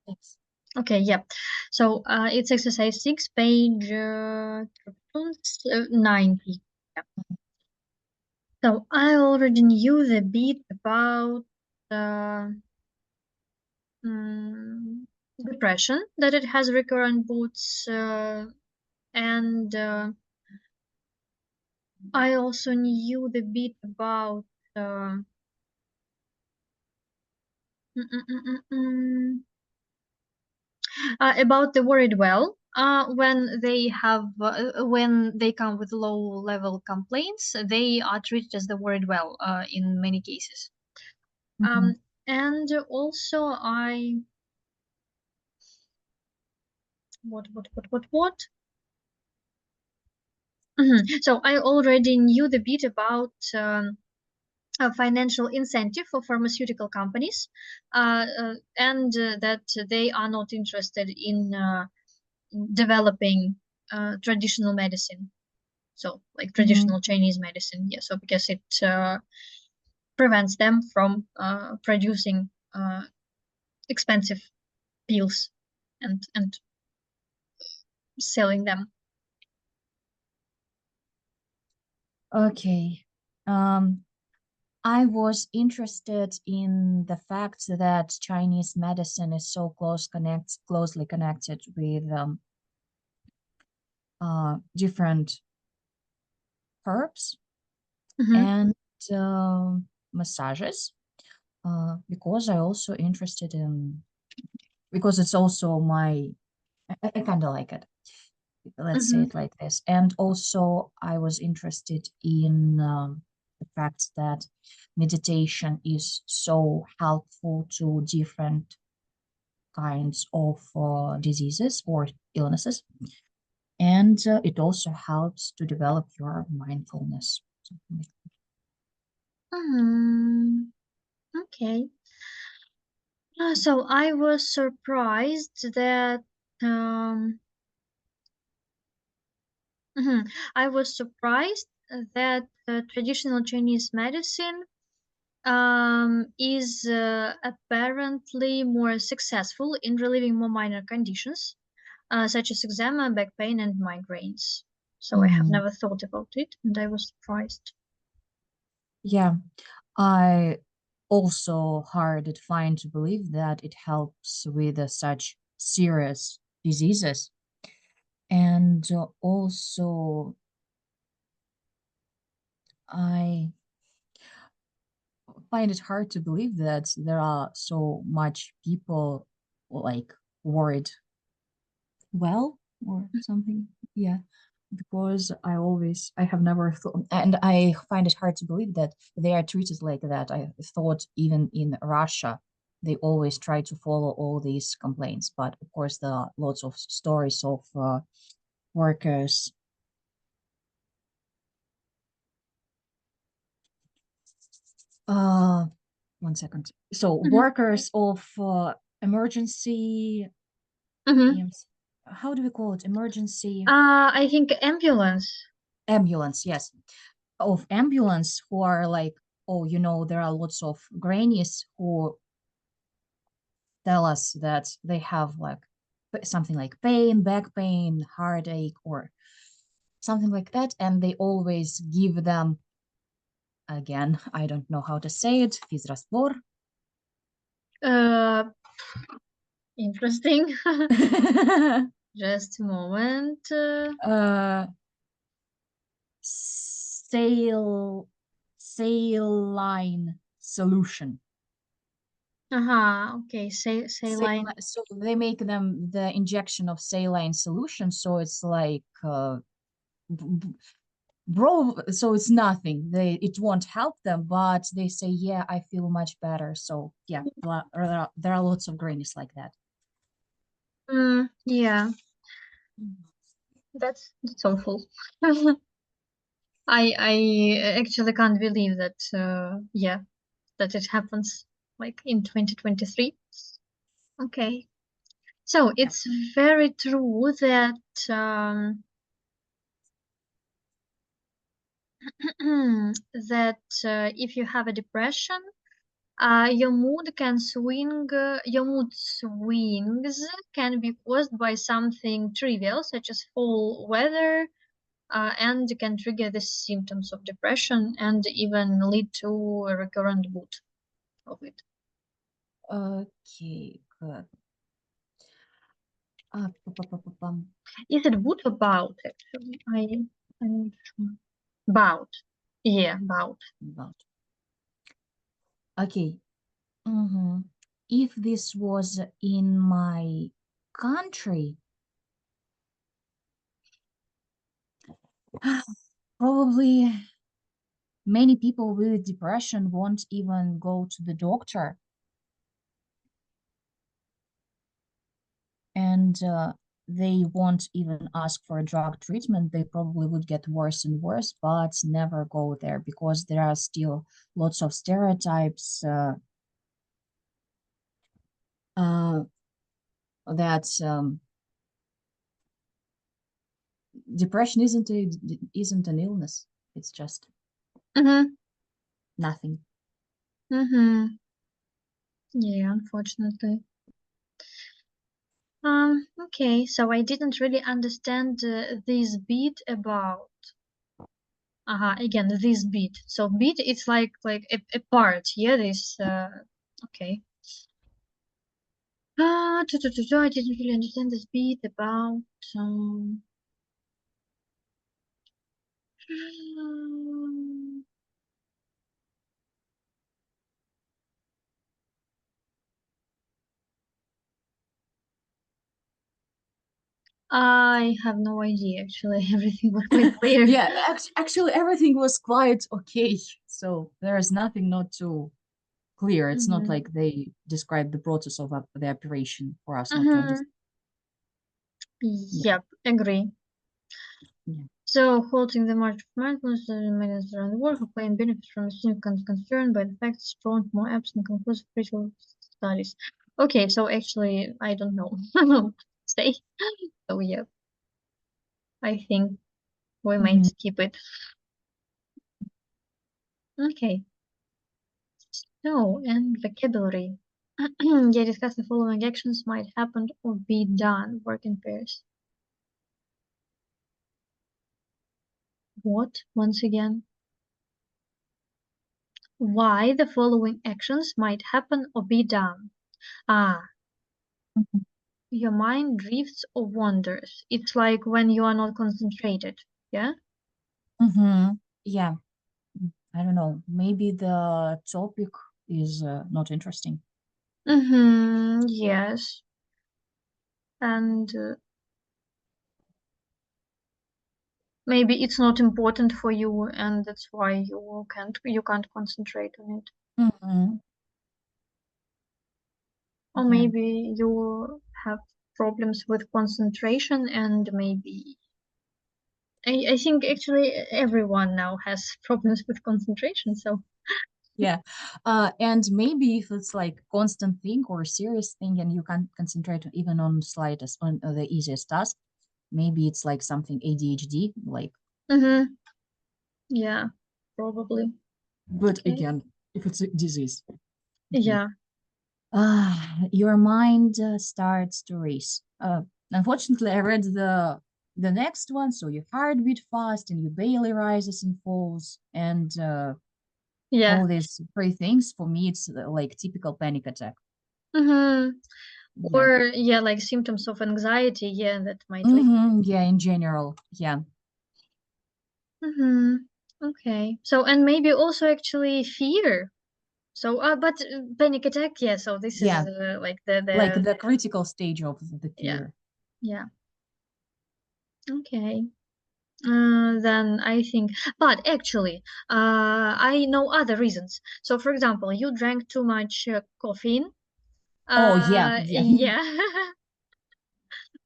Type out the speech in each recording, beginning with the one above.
Yes. Okay, yeah. So it's exercise 6, page 90. Yeah. So I already knew the bit about uh, mm, depression, that it has recurrent bouts, and I also knew the bit about uh, mm, mm, mm, mm, mm, about the worried well. When they come with low level complaints, they are treated as the worried well in many cases. Mhm. And also what? So I already knew the bit about a financial incentive for pharmaceutical companies, and that they are not interested in developing traditional medicine. So, like Mhm. traditional Chinese medicine, yeah. So because it prevents them from producing expensive pills and selling them. Okay. Um, I was interested in the fact that Chinese medicine is so closely connected with different herbs Mm-hmm. and massages. Because I also interested in because it's also I kind of like it. Let's say Mm-hmm. it like this. And also, I was interested in the fact that meditation is so helpful to different kinds of diseases or illnesses. And it also helps to develop your mindfulness. Mm-hmm. Okay. So I was surprised that um, mhm, I was surprised that traditional Chinese medicine is apparently more successful in relieving more minor conditions, such as eczema, back pain, and migraines. So I have Mhm. never thought about it, and I was surprised. Yeah, I also hard it find to believe that it helps with such serious diseases. And also, I find it hard to believe that there are so much people like worried well or something. Yeah, because I have never thought, and I find it hard to believe that they are treated like that. I thought even in Russia, they always try to follow all these complaints, but of course, there are lots of stories of workers. Uh, 1 second. So Mhm. workers of emergency Mhm. EMS, how do we call it? Emergency I think ambulance. ambulance, yes. Of ambulance who are like, oh, there are lots of grannies who tell us that they have like something like pain, back pain, heartache, or something like that. And they always give them, again, I don't know how to say it, fizraspor. Uh, Interesting. Just a moment. uh, sail, saline solution. Okay. Say line. So they make them the injection of saline solution, so it's like bro, so it's nothing. It won't help them, but they say, yeah, I feel much better. So yeah, there are lots of grannies like that. Yeah, that's awful. I actually can't believe that. Yeah, that it happens like in 2023. Okay. So Yeah. it's very true that um, that if you have a depression, Your mood can swing, your mood swings can be caused by something trivial, such as fall weather, and can trigger the symptoms of depression and even lead to a recurrent bout of it. Okay, good. Is it bout or bout, actually? I'm not sure. Bout. Yeah, bout. About. Okay. If this was in my country, probably many people with depression won't even go to the doctor. And they won't even ask for a drug treatment. They probably would get worse and worse, but never go there because there are still lots of stereotypes that depression isn't an illness. It's just Mm-hmm. nothing. Mm-hmm. Yeah, unfortunately. Okay, so I didn't really understand this bit about again this bit. So bit it's like a part, yeah, this okay. I didn't really understand this bit about I have no idea actually. Everything was quite clear. Yeah, actually everything was quite okay. So there's nothing not too clear. It's not Mm-hmm. like they describe the process of the operation for us not to Mm-hmm. understand. Yeah, Yep, agree. yeah. So, halting the march of mindfulness minutes around the world who claim benefits from a significant concern by the fact strong, more absent, conclusive spiritual studies. Okay, so actually, I don't know what to say. So, yeah, I think we might skip it. Okay, so, and vocabulary. Yeah, discuss the following actions might happen or be done. Work in pairs. What? Once again. Why the following actions might happen or be done. Mhm. Your mind drifts or wanders. It's like when you are not concentrated. Yeah? Yeah, I don't know. Maybe the topic is not interesting. Mm-hmm. Yes. And maybe it's not important for you, and that's why you can't concentrate on it. Mhm. Or Yeah, maybe you have problems with concentration, and maybe I think actually everyone now has problems with concentration. So. yeah. And maybe if it's like constant thing or serious thing and you can't concentrate even on slightest on the easiest task, maybe it's like something ADHD, like, Mm-hmm. Yeah, probably. but Okay. again, if it's a disease. Okay. Yeah. Your mind starts to race. Unfortunately, I read the next one, so your heart beat fast and your belly rises and falls, and Yeah. all these three things. For me, it's like typical panic attack. Mm-hmm. Yeah. Or yeah, like symptoms of anxiety. Yeah, that might lead. Yeah, in general. Yeah. Mm-hmm. Okay. So and maybe also actually fear. So but panic attack. Yeah. So this is Yeah. like Like the the critical stage of the yeah, fear. yeah. Okay. Then I think, but actually, I know other reasons. So, for example, you drank too much caffeine. Oh, yeah. Yeah. Yeah.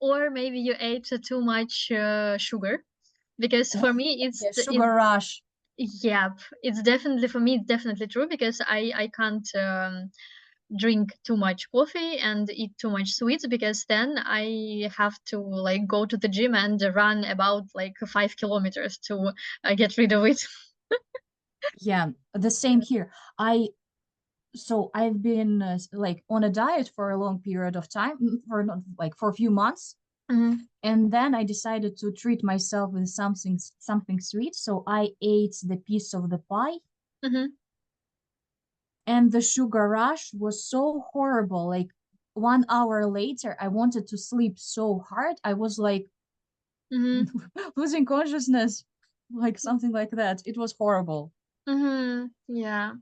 Or maybe you ate too much sugar. Because for Oh, me, yeah. Sugar rush. yep, it's definitely for me, it's definitely true because I can't drink too much coffee and eat too much sweets because then I have to like go to the gym and run about like 5 kilometers to get rid of it. Yeah. The same here. I so I've been like on a diet for a long period of time, for not like for a few months, Mm-hmm. and then I decided to treat myself with something sweet. So I ate the piece of the pie, Mm-hmm. and the sugar rush was so horrible. Like 1 hour later, I wanted to sleep so hard. I was like Mm-hmm. losing consciousness, like something like that. It was horrible. Mm-hmm. Yeah.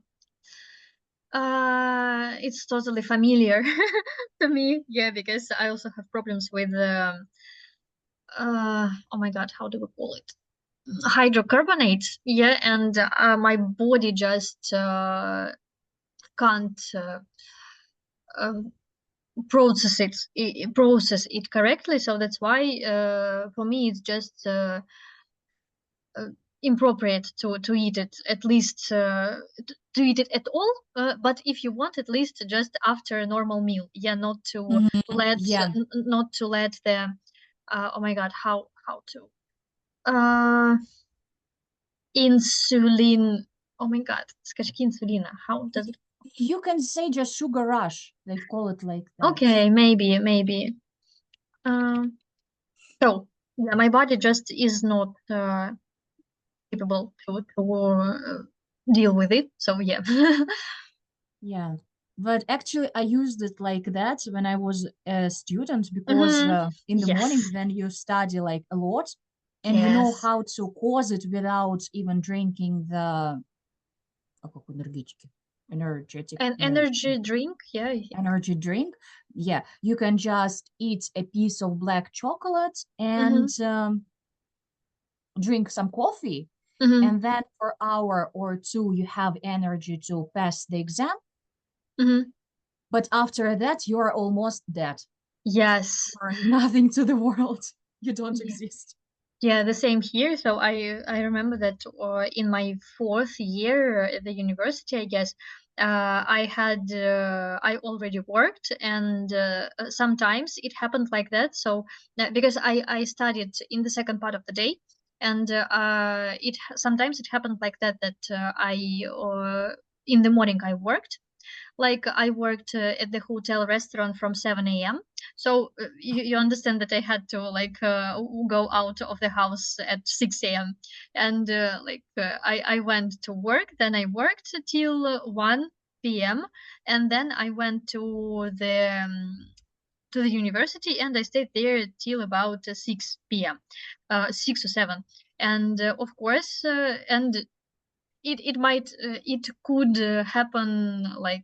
It's totally familiar to me. Yeah, because I also have problems with oh my God, how do we call it? Hydrocarbonates. Yeah, and my body just can't uh, process it correctly. So that's why for me it's just uh, inappropriate to eat it at least to eat it at all. But if you want, at least just after a normal meal. Yeah, let Yeah, not to let the oh my God, how to uh insulin. Oh my God, скачки инсулина. How does it? you can say just sugar rush. They call it like that. Okay, maybe. Um, so yeah, my body just is not capable to deal with it. So yeah. Yeah. But actually, I used it like that when I was a student because Hmm. in the morning, Yes. then you study like a lot and you know Yes. how to cause it without even drinking the energetic An energy drink. Yeah, I think. energy drink. Yeah, you can just eat a piece of black chocolate and Mm-hmm. drink some coffee. Mm-hmm. And then for hour or two, you have energy to pass the exam. Mm-hmm. But after that, you're almost dead. Yes. You're nothing to the world. You don't Yeah. exist. Yeah, the same here. So I remember that in my fourth year at the university, I guess, I already worked, and sometimes it happened like that. So because I studied in the second part of the day, and sometimes it happened like that I in the morning I worked, like I worked at the hotel restaurant from 7 a.m. So you understand that I had to like go out of the house at 6 a.m. And I went to work, then I worked till 1 p.m. And then I went to the university, and I stayed there till about 6 p.m., 6 or 7. And of course, and it could happen like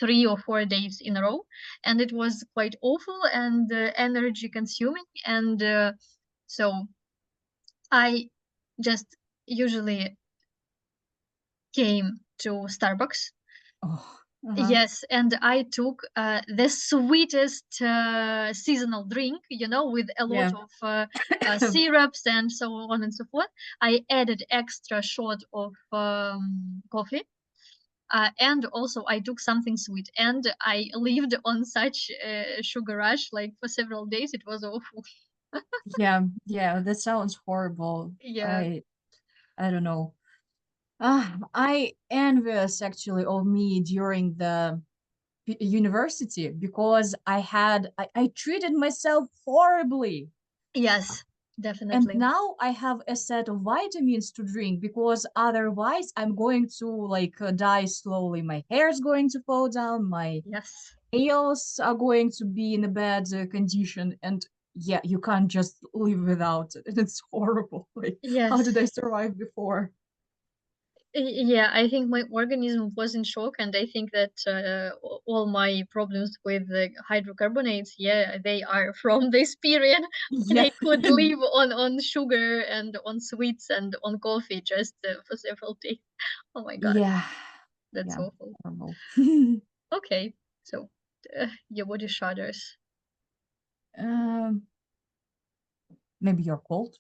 3 or 4 days in a row, and it was quite awful and energy consuming. And so I just usually came to Starbucks. Oh, uh-huh. Yes, and I took the sweetest seasonal drink, with a lot Yeah. of syrups and so on and so forth. I added extra shot of coffee. And also I took something sweet, and I lived on such sugar rush like for several days. It was awful. Yeah, yeah, that sounds horrible. Yeah. I don't know. I envious actually of me during the university because I treated myself horribly. Yes, And definitely. now I have a set of vitamins to drink because otherwise I'm going to like die slowly. My hair's going to fall down, my Yes. nails are going to be in a bad condition, and yeah, you can't just live without it. And it's horrible. Like, how Yes. did I survive before? Yeah, I think my organism was in shock, and I think that all my problems with the hydrocarbonates, yeah, they are from this period when Yeah. I could live on sugar and on sweets and on coffee just for several days. Oh my God, Yeah. that's Yeah. awful. Horrible. Okay, so your body shudders. um, maybe you're cold.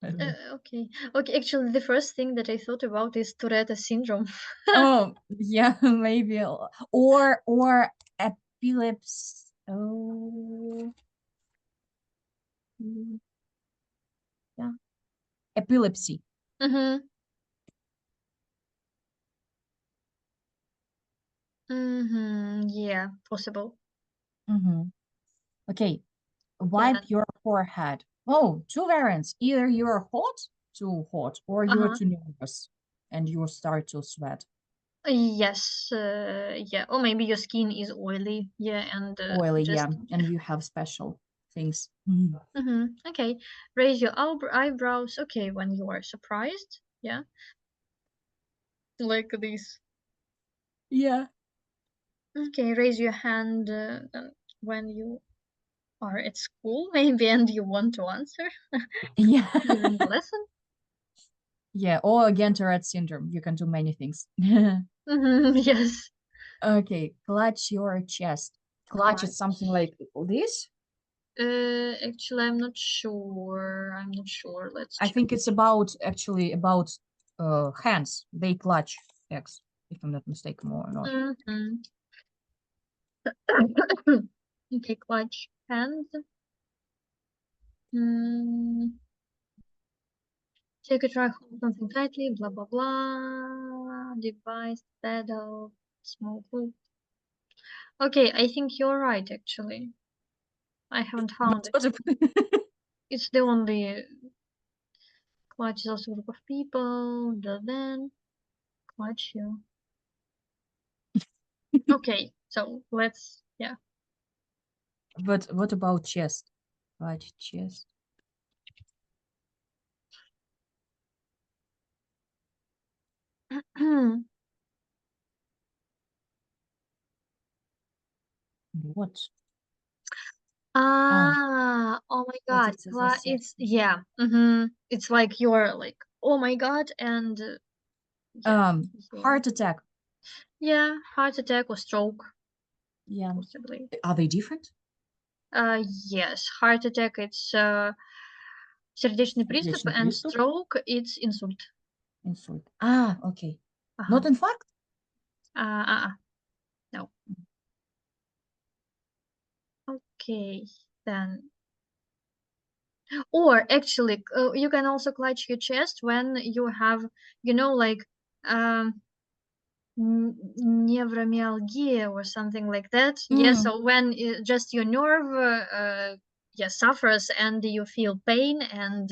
I don't know. Okay, okay. Actually, the first thing that I thought about is Tourette syndrome. Oh, yeah, maybe. Or epilepsy. Oh, yeah. Epilepsy. Mm-hmm. Yeah, possible. Okay, Then, wipe your forehead. Oh, two variants. Either you're hot, too hot, or you're uh-huh. too nervous and you start to sweat. Yes, yeah. Or maybe your skin is oily, yeah, and Oily, yeah, just and you have special things. Okay. Raise your eyebrows. Okay, when you are surprised, yeah, like this. Yeah. Okay, raise your hand when you are at school, maybe, and you want to answer Yeah. during the lesson. Yeah, or again, Tourette syndrome. You can do many things. Yes. Okay, clutch your chest. Clutch is something like this. Actually, I'm not sure. I'm not sure. Let's I check. think it's about actually about hands. They clutch X, if I'm not mistaken or not. Mhm. Okay, clutch hands. Mm, take a try, hold something tightly, blah blah blah. Device, pedal, small group. Okay, I think you're right, actually. I haven't found it. But It's the only clutch is also a group of people, then clutch you. Okay, so let's, yeah. but what about chest? Clutch chest. What? Ah, Oh my but God, it's as I said. yeah, it's like you're like, oh my God, and yeah, yeah, Heart attack. yeah, heart attack or stroke, Yeah. possibly. Are they different? Yes, heart attack, it's сердечный приступ, Сердечный and приступ. stroke, it's insult. Insult. Ah, okay. Not Uh-huh. infarct? No. Okay, then. Or actually, you can also clutch your chest when you have, like um, neuromyalgia or something like that. Yeah, Mm. so when just your nerve, yeah, suffers and you feel pain, and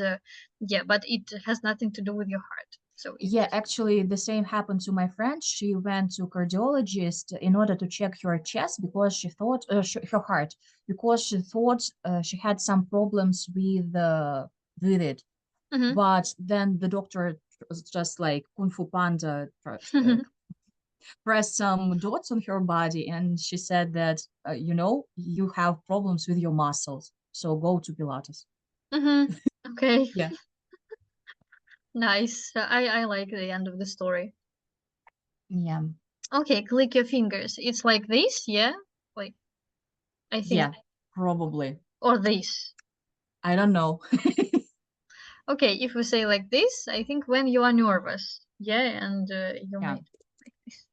yeah, but it has nothing to do with your heart. So Yeah, it's actually, the same happened to my friend. She went to cardiologist in order to check her chest because she thought her heart because she thought she had some problems with it. Mhm. But then the doctor was just like Kung Fu Panda pressed some dots on her body, and she said that you have problems with your muscles, so go to Pilates. Okay, Yeah, nice. I like the end of the story. yeah, Okay, click your fingers. It's like this, yeah? Like, I think, yeah, probably. or this. I don't know. Okay, if we say like this, I think when you are nervous, yeah, and you Yeah. might like this.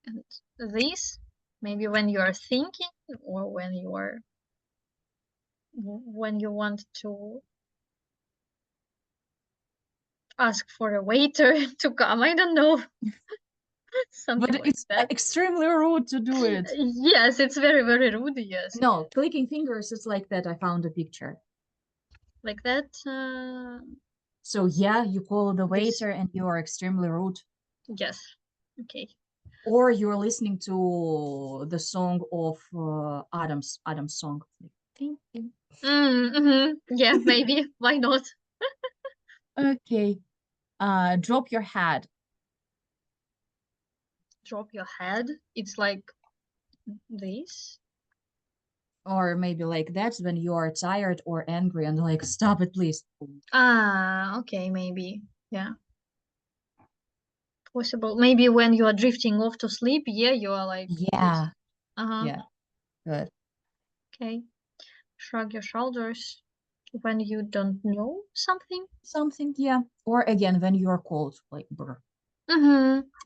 And this, maybe when you are thinking, or when you want to ask for a waiter to come. I don't know, something But like it's that. extremely rude to do it. Yes, it's very, very rude, yes. No, clicking fingers is like that. I found a picture. Like that, So yeah, you call the this, waiter and you are extremely rude. yes. Okay. Or you're listening to the song of Adam's song. Thank you. Yeah, maybe. Why not? Okay. Drop your head. Drop your head. It's like this. Or maybe like that's when you are tired or angry and like, stop it, please. Okay, maybe. Yeah, possible. Maybe when you are drifting off to sleep, yeah, you are like this. Yeah, Uh-huh. yeah, good. Okay. Shrug your shoulders when you don't know something. Something, yeah. Or again, when you're cold, like, brr.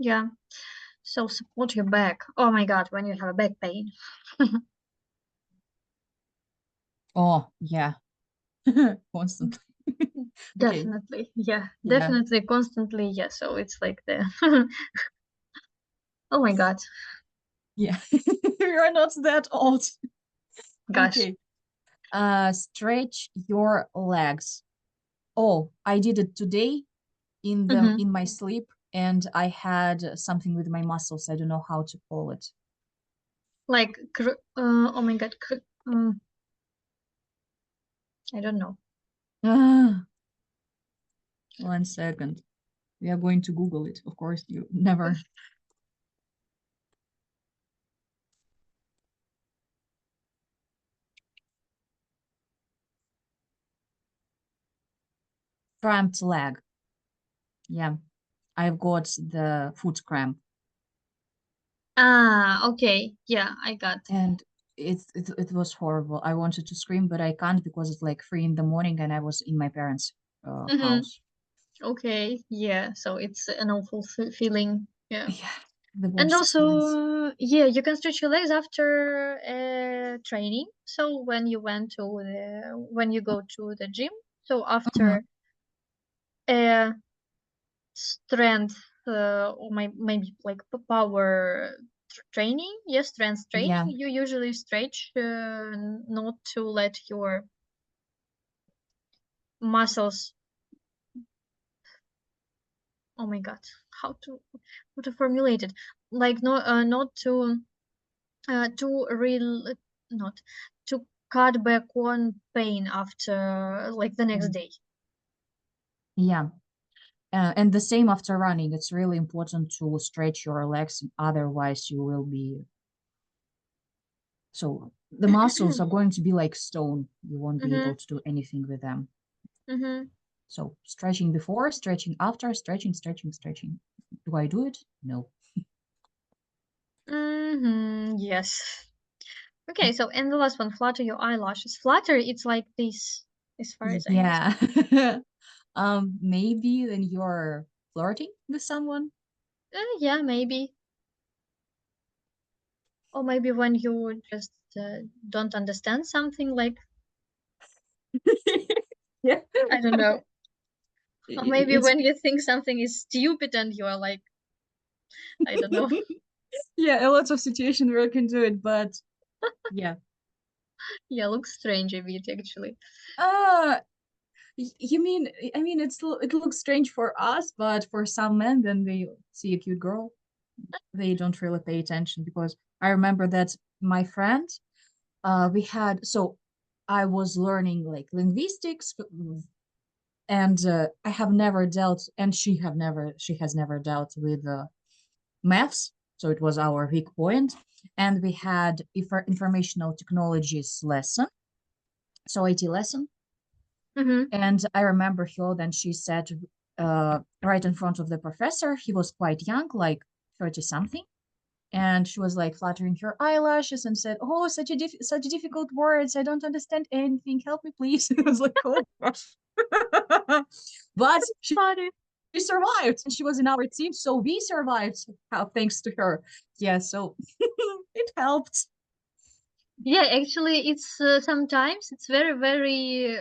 Yeah. So support your back. Oh my God, when you have a back pain. Oh, yeah. Constantly. Okay, Definitely. Yeah. yeah. Definitely constantly. Yeah. So it's like the Oh my God. Yeah, you're not that old. Gosh. Okay. Stretch your legs. Oh, I did it today Mm-hmm. in my sleep, and I had something with my muscles. I don't know how to call it. Like, oh my God. I don't know. Ah, 1 second. We are going to Google it. Of course, you never. Cramped leg. Yeah, I've got the foot cramp, Ah, okay. Yeah, I got. and it was horrible. I wanted to scream, but I can't because it's like 3 in the morning, and I was in my parents' Mm-hmm. house. Okay. Yeah. So it's an awful feeling. Yeah. Yeah, the And worst experience. also, yeah, you can stretch your legs after training. So when you go to the gym, so Mhm. after uh, strength or maybe like power training, yes, strength training, Yeah, you usually stretch not to let your muscles. Oh my God, how to formulate it? Like not to real not to cut back on pain after like the next mm, day. yeah. And the same after running. It's really important to stretch your legs, otherwise you will be so the muscles are going to be like stone. You won't be Mm-hmm, able to do anything with them. mm-hmm, So stretching before, stretching after, stretching, stretching, stretching. Do I do it? No. mm-hmm, yes. Okay, so and the last one, flutter your eyelashes. Flutter, it's like this, as far as I Yeah. understand. Maybe when you're flirting with someone. Yeah, maybe. Or maybe when you just don't understand something, like, Yeah. I don't know. Or maybe It's when you think something is stupid and you are like, I don't know. yeah, a lot of situations where I can do it, but yeah. Yeah, looks strange a bit, actually. Uh you mean I mean it looks strange for us, but for some men, then they see a cute girl, they don't really pay attention because I remember that my friend, we had so I was learning like linguistics, and I have never dealt, and she has never dealt with maths, so it was our weak point, and we had informational technologies lesson, so IT lesson. Mm-hmm. And I remember her, then she said, right in front of the professor, he was quite young, like 30 something. And she was like fluttering her eyelashes and said, "Oh, such difficult words. I don't understand anything. Help me, please." It was like, "Oh gosh." But Funny. she survived, and she was in our team, so we survived, thanks to her. Yeah, so it helped. Yeah, actually, it's sometimes it's very, very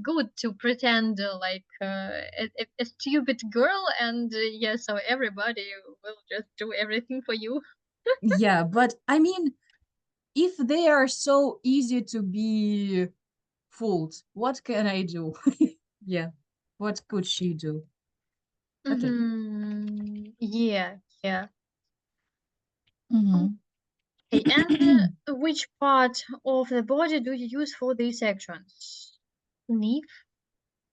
good to pretend like a stupid girl, and yeah, so everybody will just do everything for you. Yeah, but I mean, if they are so easy to be fooled, what can I do? Yeah, what could she do? Okay. Mm-hmm. Yeah, yeah. Mhm. Okay, and which part of the body do you use for these actions? Sniff,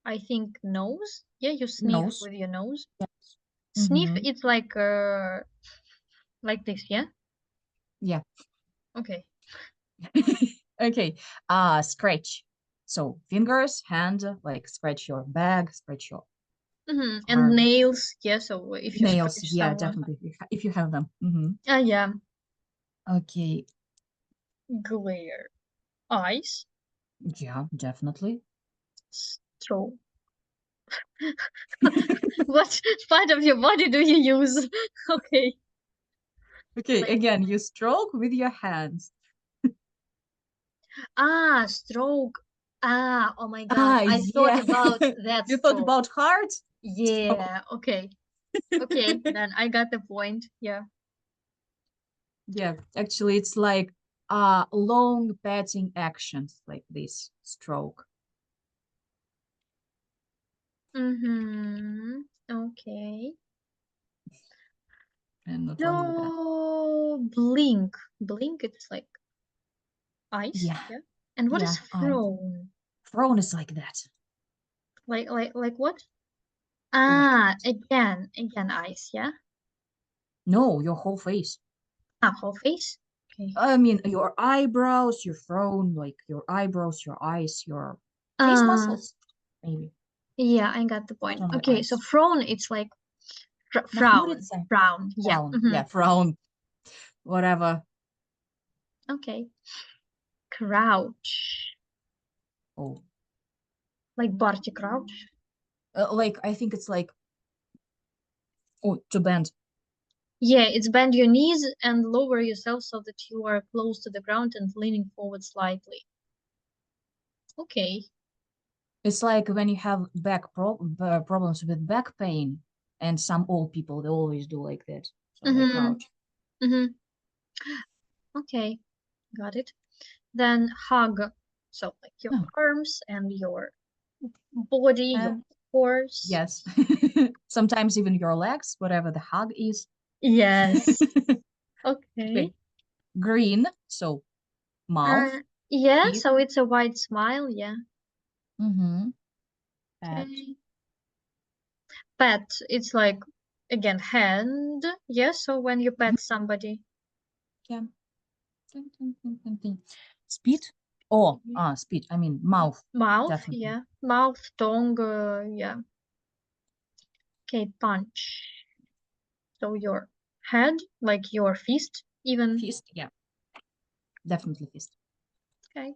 I think nose. Yeah, you sniff Nose. with your nose. Sniff, Mhm. it's like this, yeah? Yeah. Okay. Okay. Scratch. So fingers, hand, like scratch your bag, scratch your Mm-hmm. And arm. nails, yeah, so if you Nails. scratch Yeah, someone. definitely. If you have them. Ah, yeah. Okay. Glare. Eyes. Yeah, definitely. Stroke. What part of your body do you use? Okay. Okay, Like, again, you stroke with your hands. stroke. Ah, oh my God. Ah, I thought yeah. about that You thought stroke. about heart? Stroke. Yeah, okay. Okay, then I got the point. Yeah. Yeah, actually, it's like long patting actions like this stroke. Mm-hmm. Okay. And not only that. No, blink. Blink, it's like eyes, Yeah, yeah. And what is yeah, I frown? frown is like that. Like what? Like Ah, again eyes, yeah. no, your whole face. Ah, whole face. Okay. I mean, your eyebrows, your frown, like your eyebrows, your eyes, your face Uh, muscles, maybe. yeah, I got the Not point. only Okay, so eyes. frown, it's like frown, Nahmurиться. frown. Yeah. Frown. Mm-hmm. Yeah, frown. Whatever. Okay. Crouch, Oh, like Barty Crouch. like I think it's like oh to bend. Yeah, it's bend your knees and lower yourself so that you are close to the ground and leaning forward slightly. Okay. It's like when you have problems with back pain, and some old people they always do like that. So they Mm-hmm. crouch. Mm-hmm. Okay, got it. Then hug. So like your Oh, arms and your body, your and horse. yes, sometimes even your legs, whatever the hug is. Yes. Okay. Okay, green. So mouth, Uh, yeah, teeth. so it's a wide smile, yeah. Mm-hmm. Pet. Okay. Pet, it's like again hand. Yeah, so when you pet somebody. Yeah. Spit. Oh, spit. I mean mouth. Mouth, Definitely. yeah. Mouth, tongue, yeah. Okay, punch. So your head, like your fist, even. Fist. Yeah, definitely fist. Okay.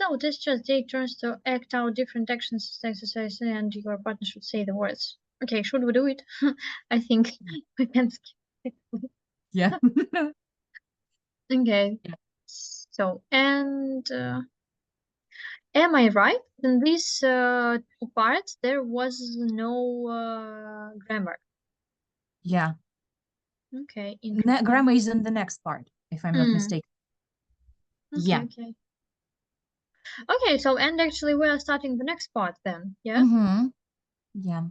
So this just take turns to act out different actions, exercise, and your partner should say the words. Okay, should we do it? I think we can skip it. Yeah. Okay. Yeah. So, and am I right? In these two parts, there was no grammar. Yeah. Okay, interesting. Grammar is in the next part, if I'm not Mm, mistaken. okay, Yeah. okay. Okay, so and actually we are starting the next part then, yeah? Mm-hmm. Yeah.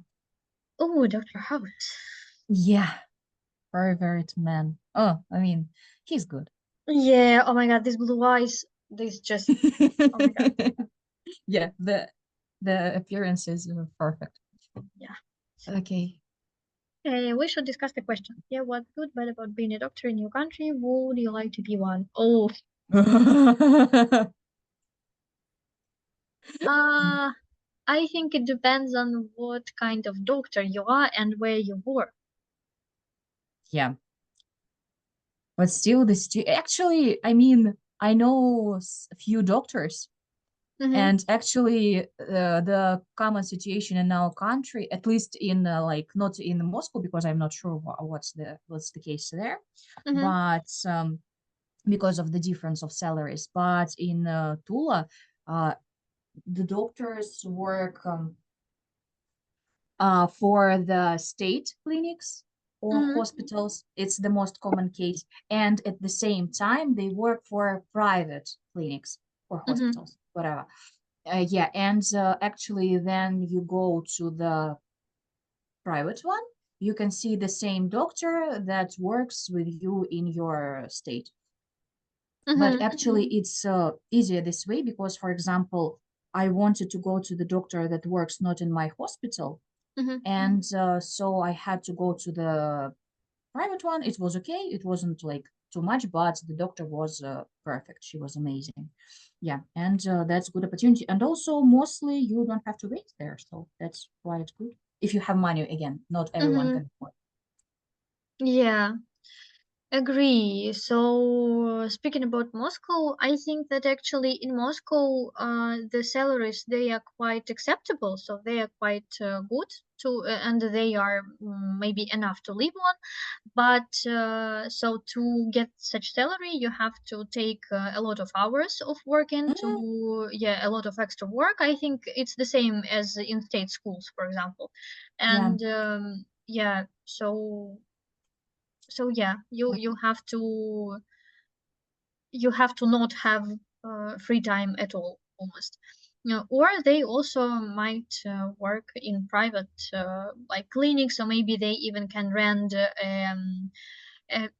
Oh, Dr. House. Yeah. Very, very man. Oh, I mean, he's good. Yeah, oh my God, these blue eyes, these just, oh my God, Yeah, the appearance is perfect. yeah. Okay. We should discuss the question. Yeah, what's good, bad about being a doctor in your country? Would you like to be one? Oh, uh, I think it depends on what kind of doctor you are and where you work. Yeah. But still, actually, I mean, I know a few doctors, Mm-hmm, and actually, the common situation in our country, at least in like not in Moscow, because I'm not sure what's the case there, mm-hmm, but because of the difference of salaries. But in Tula, uh, the doctors work for the state clinics or mm-hmm, hospitals. It's the most common case. And at the same time, they work for private clinics or mm-hmm, hospitals, whatever. Yeah, and actually, then you go to the private one, you can see the same doctor that works with you in your state. But mm-hmm, actually, it's easier this way because, for example, I wanted to go to the doctor that works not in my hospital, mm-hmm. and so I had to go to the private one. It was okay. It wasn't like too much, but the doctor was perfect. She was amazing. Yeah, and that's good opportunity. And also, mostly you don't have to wait there, so that's quite good. If you have money, again, not everyone Mm-hmm. can afford. Yeah. Agree. So, speaking about Moscow, I think that actually in Moscow, the salaries they are quite acceptable. So they are quite good to, and they are maybe enough to live on. But so to get such salary, you have to take a lot of hours of working Mm, to, yeah, a lot of extra work. I think it's the same as in state schools, for example. yeah, And yeah, so. So yeah, you have to not have free time at all, almost. Or they also might work in private like clinics, or maybe they even can rent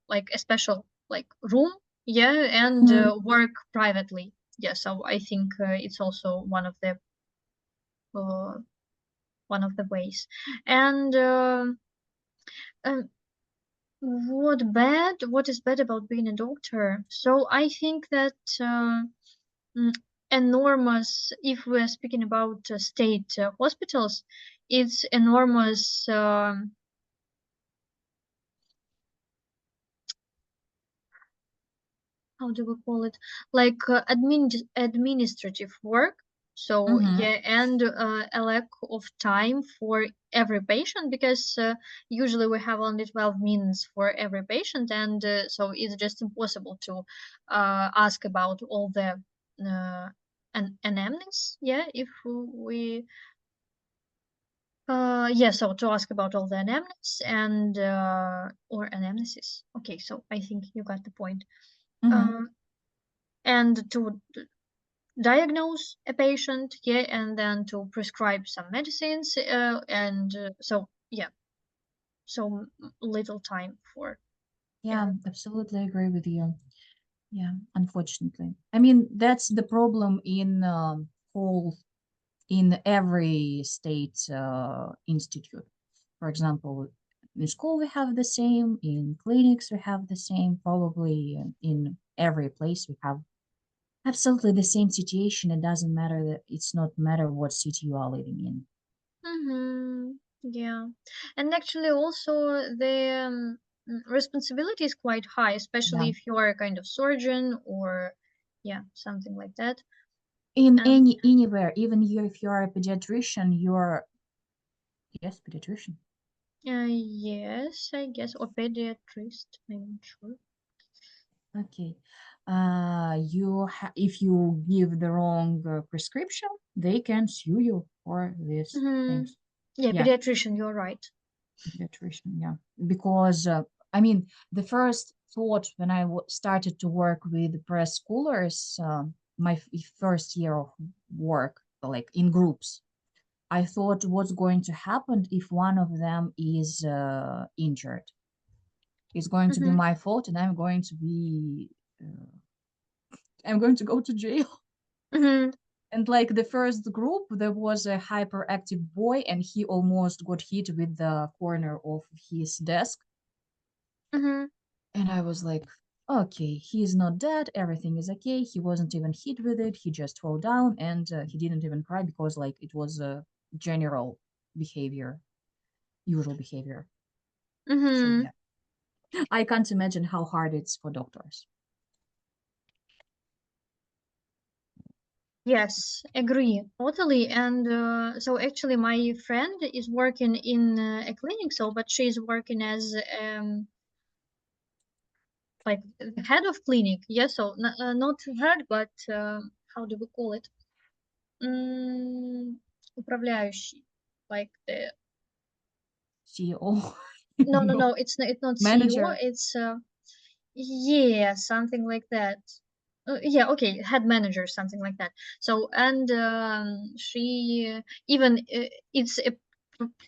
like a special like room, yeah, and Mhm. work privately. Yeah, so I think it's also uh, one of the ways. And um, what is bad about being a doctor? So I think that mm, enormous, if we're speaking about state hospitals, it's enormous, how do we call it, like administrative work. So Mhm. yeah, and a lack of time for every patient, because usually we have only 12 minutes for every patient, and so it's just impossible to ask about all the anamnesis, yeah, if we yeah, so to ask about all the anamnesis and or anamnesis. Okay, so I think you got the point. Mhm. Uh, and to diagnose a patient, yeah, and then to prescribe some medicines, and so yeah, so little time for Yeah, every. absolutely agree with you. Yeah, unfortunately. I mean, that's the problem in whole in every state institute. For example, in school we have the same, in clinics we have the same, probably in every place we have absolutely the same situation. It doesn't matter that it's not matter what city you are living in. Mm-hmm. Yeah, and actually also the responsibility is quite high, Yeah. especially if you are a kind of surgeon or yeah, something like that. In And anywhere, even you if you are a pediatrician, you're yes, pediatrician. yes, I guess, or pediatrist, I'm not sure. Okay. If you give the wrong prescription, they can sue you for these Mm-hmm. things. Yeah, Yeah, pediatrician, you're right. pediatrician. Yeah, because I mean, the first thought when I started to work with preschoolers, my first year of work, like in groups, I thought what's going to happen if one of them is injured. It's going to be Mm-hmm. my fault, and I'm going to go to jail. Mm-hmm. And like the first group, there was a hyperactive boy, and he almost got hit with the corner of his desk. Mm-hmm. And I was like, okay, he's not dead. Everything is okay. He wasn't even hit with it. He just fell down, and he didn't even cry because like it was a general behavior, usual behavior. So Mm-hmm. yeah, I can't imagine how hard it's for doctors. Yes, agree totally. And so actually, my friend is working in a clinic, so but she's working as like the head of clinic. Yes, so not head, but how do we call it? Управляющий, like the CEO, no, no, no, no. It's not CEO. manager. It's yeah, something like that. Yeah, okay, head manager, something like that. So, and she even it's a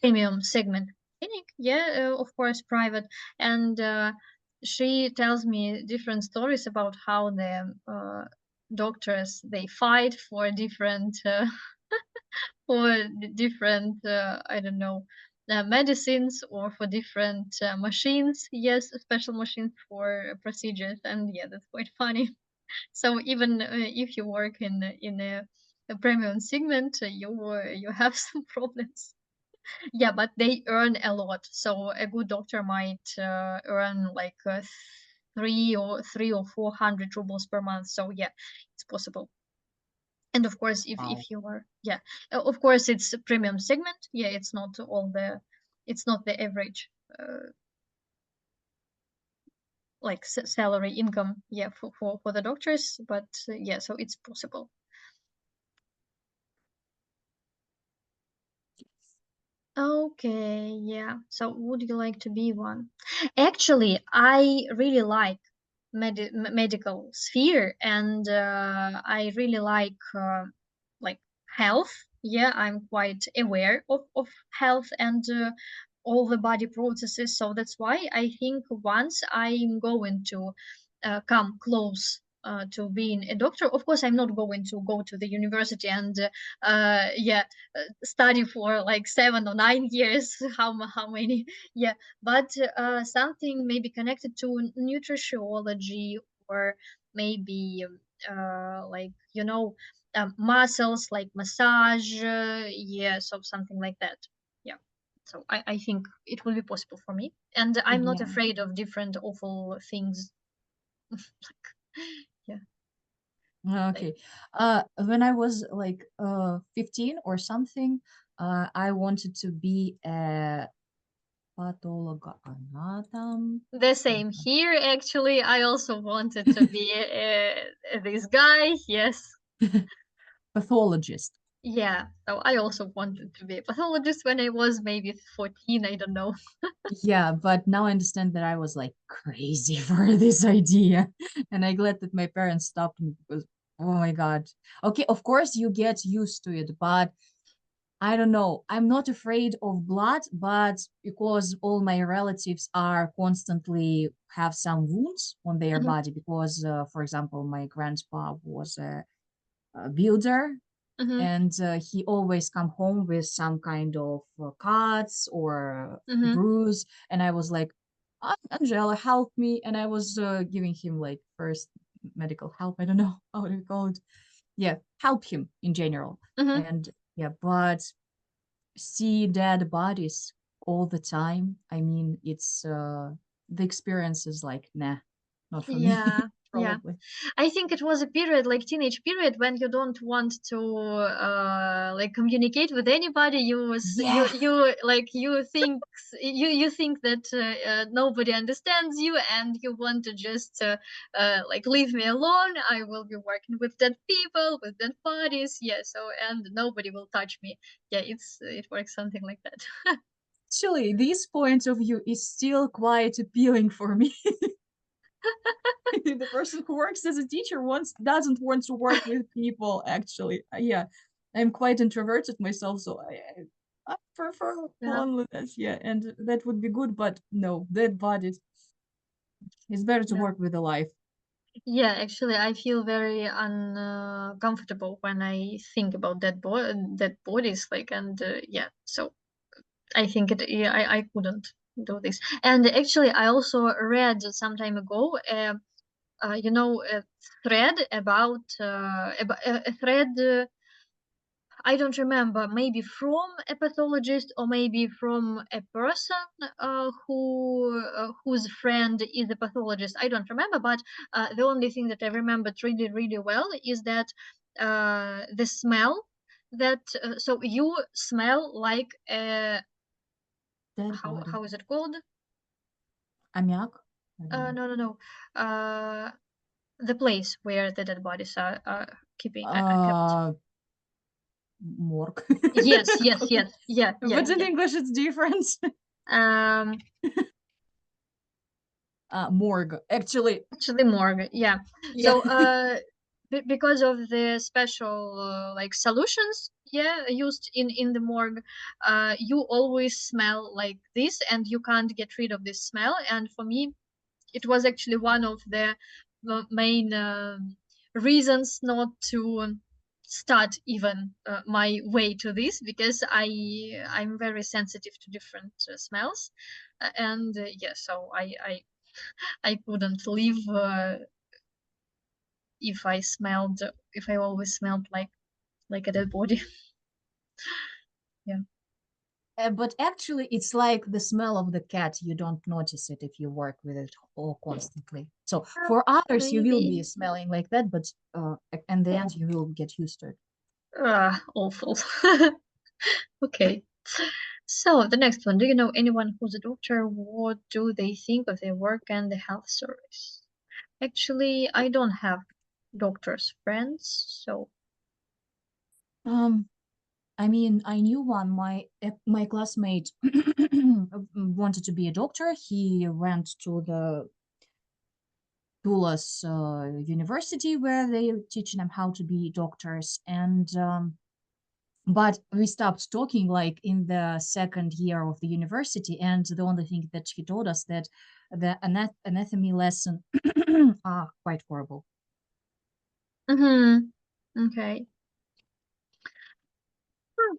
premium segment clinic, yeah, of course, private, and she tells me different stories about how the doctors they fight for different different I don't know medicines or for different machines, yes, special machines for procedures, and yeah, that's quite funny. So even if you work in a premium segment, you have some problems. Yeah, but they earn a lot. So a good doctor might earn like 300 or 400 rubles per month. So yeah, it's possible. And of course, Wow. if you are, yeah, of course it's a premium segment. Yeah, it's not the average like salary income. Yeah, for the doctors, but yeah, so it's possible. Okay, yeah. So would you like to be one? Actually, I really like medical sphere, and I really like health. Yeah, I'm quite aware of health and all the body processes. So that's why I think once I'm going to come close to being a doctor, of course, I'm not going to go to the university and yeah, study for like 7 or 9 years. How many? Yeah, but something maybe connected to nutritiology, or maybe like muscles, like massage, yeah, so something like that. Yeah, so I think it will be possible for me, and I'm not Yeah. afraid of different awful things. Like, yeah, like Okay. When I was like 15 or something, I wanted to be a pathologoanatom. the same here. Actually, I also wanted to be this guy. Yes. Pathologist. Yeah, so I also wanted to be a pathologist when I was maybe 14, I don't know. Yeah, but now I understand that I was like crazy for this idea. And I'm glad that my parents stopped me because, oh my God. Okay, of course you get used to it, but I don't know. I'm not afraid of blood, but because all my relatives are constantly have some wounds on their Mhm, body, because, for example, my grandpa was a builder, mhm, and he always come home with some kind of cuts or mhm. bruise, and I was like, Angela, help me, and I was giving him like first medical help. I don't know how to call it. Yeah, help him in general. Mhm. And yeah, but see dead bodies all the time. I mean, it's the experience is like, nah, not for me, Yeah, yeah. probably. I think it was a period, like teenage period, when you don't want to like communicate with anybody. Yeah, You think that nobody understands you, and you want to just like leave me alone. I will be working with dead people, with dead bodies. Yeah, so and nobody will touch me. Yeah, it works something like that. actually, this point of view is still quite appealing for me. The person who works as a teacher wants doesn't want to work with people. Actually, yeah, I'm quite introverted myself, so I prefer Yeah. loneliness. Yeah, and that would be good, but no, dead bodies. It's better to Yeah. work with a life. Yeah, actually, I feel very uncomfortable when I think about dead bodies, like, and yeah, so I think yeah, I couldn't do this. And actually, I also read some time ago, a thread about a thread. I don't remember, maybe from a pathologist or maybe from a person whose friend is a pathologist. I don't remember, but the only thing that I remembered really, really well is that the smell that so you smell like Dead body. how is it called? Ammiak? I don't know. No, no, no. The place where the dead bodies are kept. Uh, Morgue. Yes, yes, yes, yeah, yeah, But in yeah. English, it's different. Um, Morgue. Actually, Actually, morgue. Yeah. yeah. So, because of the special like solutions, yeah, used in the morgue, you always smell like this, and you can't get rid of this smell. And for me, it was actually one of the main reasons not to start even my way to this, because I'm very sensitive to different smells, and yeah, so I couldn't live if I smelled if I always smelled like a dead body. Yeah. But actually, it's like the smell of the cat. You don't notice it if you work with it all constantly. So for others, you will be Maybe. smelling like that, but in the end, you will get used to it. Awful. Okay. So the next one. Do you know anyone who's a doctor? What do they think of their work and the health service? Actually, I don't have doctors friends, so Um, I mean, I knew one. My classmate wanted to be a doctor. He went to the Tulas University where they teach them how to be doctors. And but we stopped talking like in the second year of the university. And the only thing that he told us that the anatomy lesson are quite horrible. Mm-hmm. Okay. Hmm.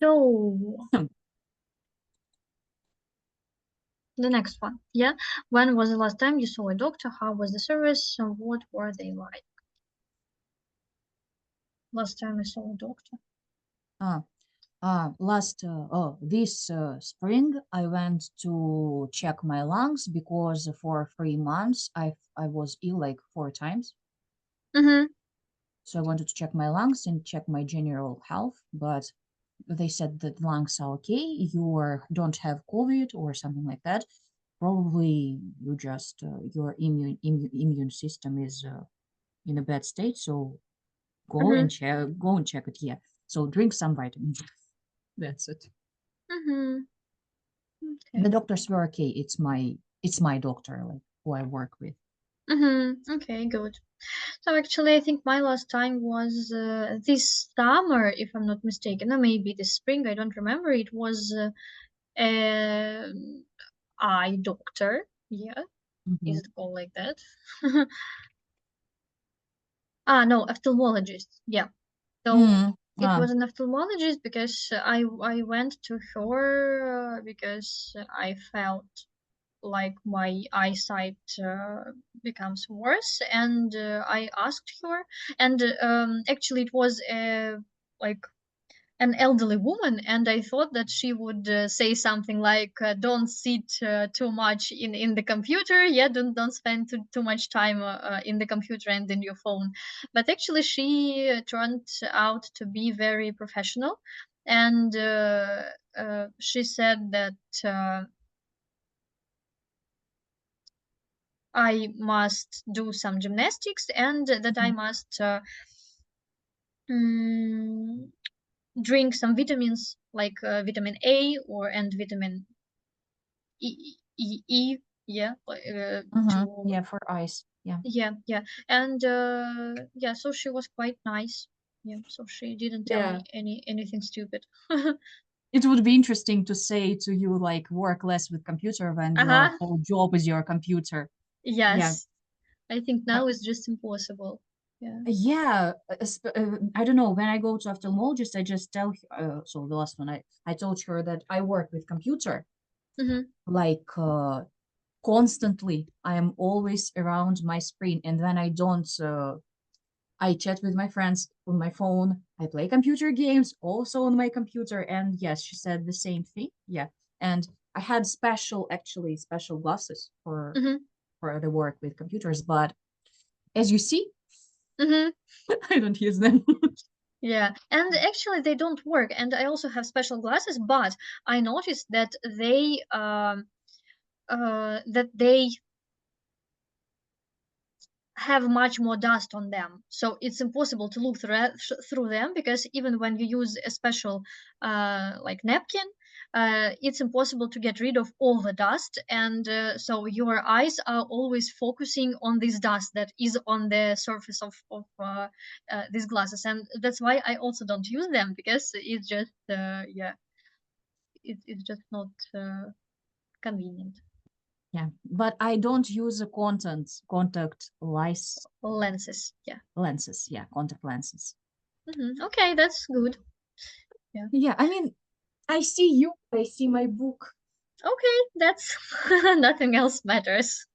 So the next one, yeah. When was the last time you saw a doctor? How was the service? What were they like? Last time I saw a doctor. This spring I went to check my lungs because for 3 months I was ill like 4 times. Mm-hmm. So I wanted to check my lungs and check my general health, but they said that lungs are okay. You don't have COVID or something like that. Probably you just your immune system is in a bad state. So Mm-hmm. go and check it. Yeah. So drink some vitamins. That's it. Mm-hmm. The Okay. doctors were okay. It's my doctor like who I work with. Mm-hmm. Okay, good. So actually, I think my last time was this summer, if I'm not mistaken, or maybe this spring. I don't remember. It was an eye doctor. Yeah, Mhm. is it called like that? Ah, no, ophthalmologist. Yeah. So Mm. it was an ophthalmologist because I went to her because I felt like my eyesight becomes worse, and I asked her, and actually it was like an elderly woman, and I thought that she would say something like don't sit too much in the computer, yeah, don't spend too much time in the computer and in your phone. But actually she turned out to be very professional, and she said that I must do some gymnastics, and that I Mhm. must mm, drink some vitamins like vitamin A or and vitamin E, yeah, to Yeah, for eyes. Yeah. yeah, and yeah, so she was quite nice. Yeah, so she didn't tell me Yeah. anything stupid. It would be interesting to say to you like work less with computer when your Uh-huh. whole job is your computer. Yeah. Yes, I think Uh, now it's just impossible. Yeah. yeah, I don't know. When I go to ophthalmologist, I just tell so the last one I told her that I work with computer Mm-hmm. like constantly. I am always around my screen, and when I don't I chat with my friends on my phone. I play computer games also on my computer. And yes, she said the same thing. Yeah. And I had actually special glasses Mm-hmm. for the work with computers, but as you see, Mm-hmm. I don't use them. Yeah, and actually they don't work. And I also have special glasses, but I noticed that they have much more dust on them, so it's impossible to look through them, because even when you use a special like napkin, it's impossible to get rid of all the dust, and so your eyes are always focusing on this dust that is on the surface of these glasses, and that's why I also don't use them, because it's just yeah, it's just not convenient. Yeah. But I don't use the contact Lenses, yeah. lenses. Yeah. Contact lenses. Okay, that's good. Yeah. Yeah. I mean, I see you. I see my book. Okay, that's nothing else matters.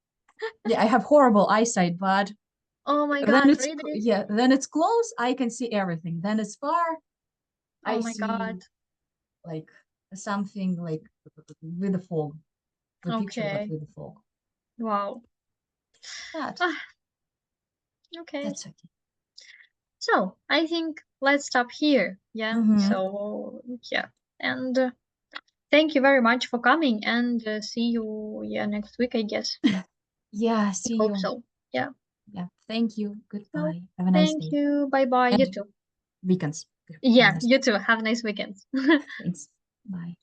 Yeah. I have horrible eyesight, but Oh my then god, really? then it's close. I can see everything. Then it's far. Oh I my god. see like something like with the fog, the picture, but Okay. with the fog. Wow. But Ah, okay. that's okay. So, I think let's stop here. Yeah. Mm-hmm. So, yeah. And thank you very much for coming, and see you, yeah, next week, I guess. Yeah, I see hope you. so. Yeah. Yeah, thank you. So, Goodbye. Have a nice thank day. you. Bye bye. You And too. weekends. Yeah, Nice. you too. Have a nice weekend. Thanks. Bye.